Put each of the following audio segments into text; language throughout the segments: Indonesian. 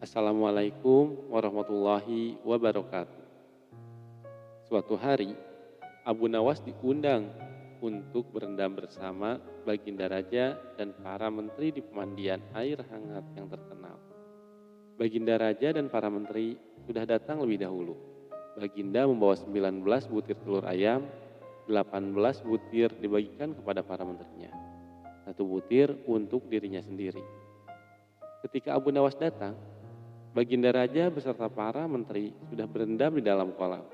Assalamualaikum warahmatullahi wabarakatuh. Suatu hari, Abu Nawas diundang untuk berendam bersama Baginda Raja dan para menteri di pemandian air hangat yang terkenal. Baginda Raja dan para menteri sudah datang lebih dahulu. Baginda membawa 19 butir telur ayam, 18 butir dibagikan kepada para menterinya. 1 butir untuk dirinya sendiri. Ketika Abu Nawas datang, Baginda Raja beserta para menteri sudah berendam di dalam kolam.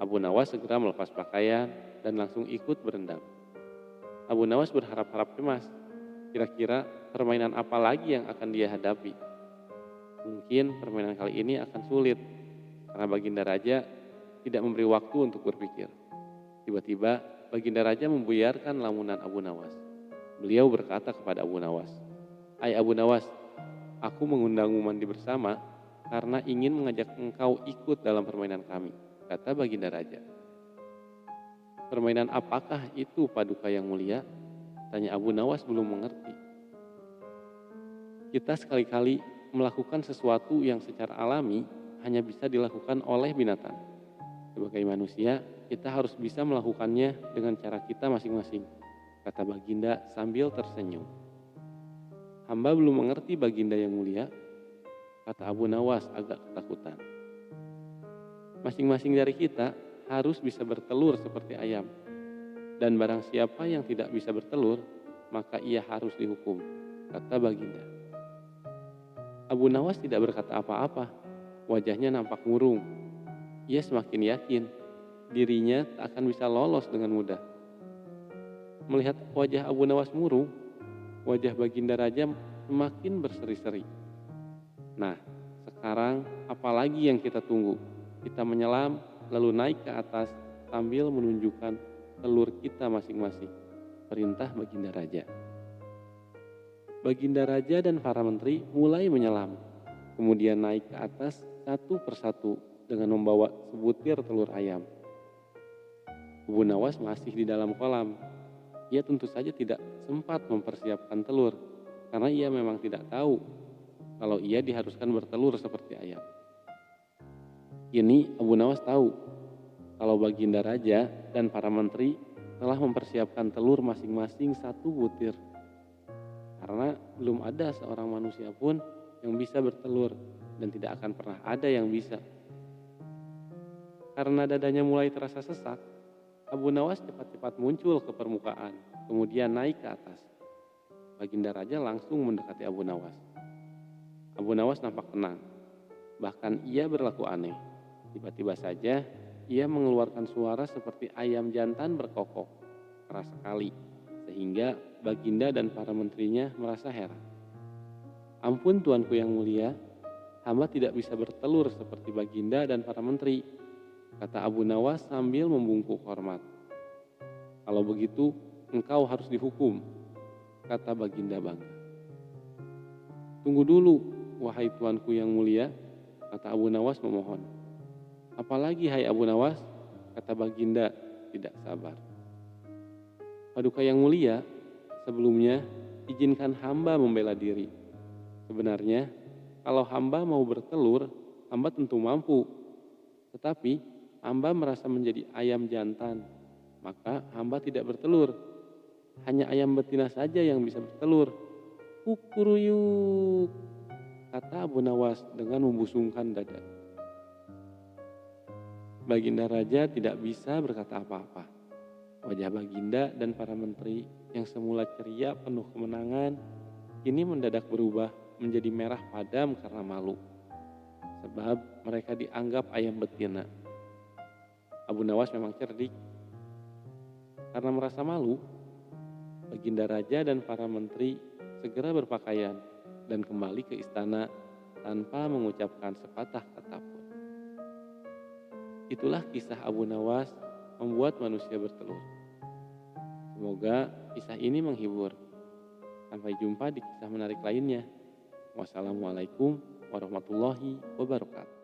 Abu Nawas segera melepas pakaian dan langsung ikut berendam. Abu Nawas berharap-harap cemas. Kira-kira permainan apa lagi yang akan dia hadapi? Mungkin permainan kali ini akan sulit, karena Baginda Raja tidak memberi waktu untuk berpikir. Tiba-tiba Baginda Raja membuyarkan lamunan Abu Nawas. Beliau berkata kepada Abu Nawas, "Hai Abu Nawas, aku mengundangmu mandi bersama karena ingin mengajak engkau ikut dalam permainan kami," kata Baginda Raja. "Permainan apakah itu, Paduka yang mulia?" tanya Abu Nawas belum mengerti. "Kita sekali-kali melakukan sesuatu yang secara alami hanya bisa dilakukan oleh binatang. Sebagai manusia, kita harus bisa melakukannya dengan cara kita masing-masing," kata Baginda sambil tersenyum. "Hamba belum mengerti, Baginda yang mulia," kata Abu Nawas agak ketakutan. "Masing-masing dari kita harus bisa bertelur seperti ayam. Dan barang siapa yang tidak bisa bertelur, maka ia harus dihukum," kata Baginda. Abu Nawas tidak berkata apa-apa. Wajahnya nampak murung. Ia semakin yakin dirinya tak akan bisa lolos dengan mudah. Melihat wajah Abu Nawas murung, wajah Baginda Raja semakin berseri-seri. "Nah, sekarang apalagi yang kita tunggu? Kita menyelam lalu naik ke atas sambil menunjukkan telur kita masing-masing," perintah Baginda Raja. Baginda Raja dan para menteri mulai menyelam, kemudian naik ke atas satu persatu dengan membawa sebutir telur ayam. Abu Nawas masih di dalam kolam. Ia tentu saja tidak sempat mempersiapkan telur, karena ia memang tidak tahu kalau ia diharuskan bertelur seperti ayam. Kini Abu Nawas tahu kalau Baginda Raja dan para menteri telah mempersiapkan telur masing-masing 1 butir. Karena belum ada seorang manusia pun yang bisa bertelur dan tidak akan pernah ada yang bisa. Karena dadanya mulai terasa sesak, Abu Nawas cepat-cepat muncul ke permukaan, kemudian naik ke atas. Baginda Raja langsung mendekati Abu Nawas. Abu Nawas nampak tenang, bahkan ia berlaku aneh. Tiba-tiba saja ia mengeluarkan suara seperti ayam jantan berkokok, keras sekali, sehingga Baginda dan para menterinya merasa heran. "Ampun tuanku yang mulia, hamba tidak bisa bertelur seperti Baginda dan para menteri," kata Abu Nawas sambil membungkuk hormat. "Kalau begitu, engkau harus dihukum," kata Baginda bangga. "Tunggu dulu, wahai tuanku yang mulia," kata Abu Nawas memohon. "Apalagi hai Abu Nawas," kata Baginda tidak sabar. "Paduka yang mulia, sebelumnya izinkan hamba membela diri. Sebenarnya, kalau hamba mau bertelur, hamba tentu mampu. Tetapi, hamba merasa menjadi ayam jantan, maka hamba tidak bertelur. Hanya ayam betina saja yang bisa bertelur." "Kukuruyuk," kata Abu Nawas dengan membusungkan dada. Baginda Raja tidak bisa berkata apa-apa. Wajah Baginda dan para menteri yang semula ceria penuh kemenangan, kini mendadak berubah menjadi merah padam karena malu. Sebab mereka dianggap ayam betina. Abu Nawas memang cerdik. Karena merasa malu, Baginda Raja dan para menteri segera berpakaian dan kembali ke istana tanpa mengucapkan sepatah kata pun. Itulah kisah Abu Nawas membuat manusia bertelur. Semoga kisah ini menghibur. Sampai jumpa di kisah menarik lainnya. Wassalamualaikum warahmatullahi wabarakatuh.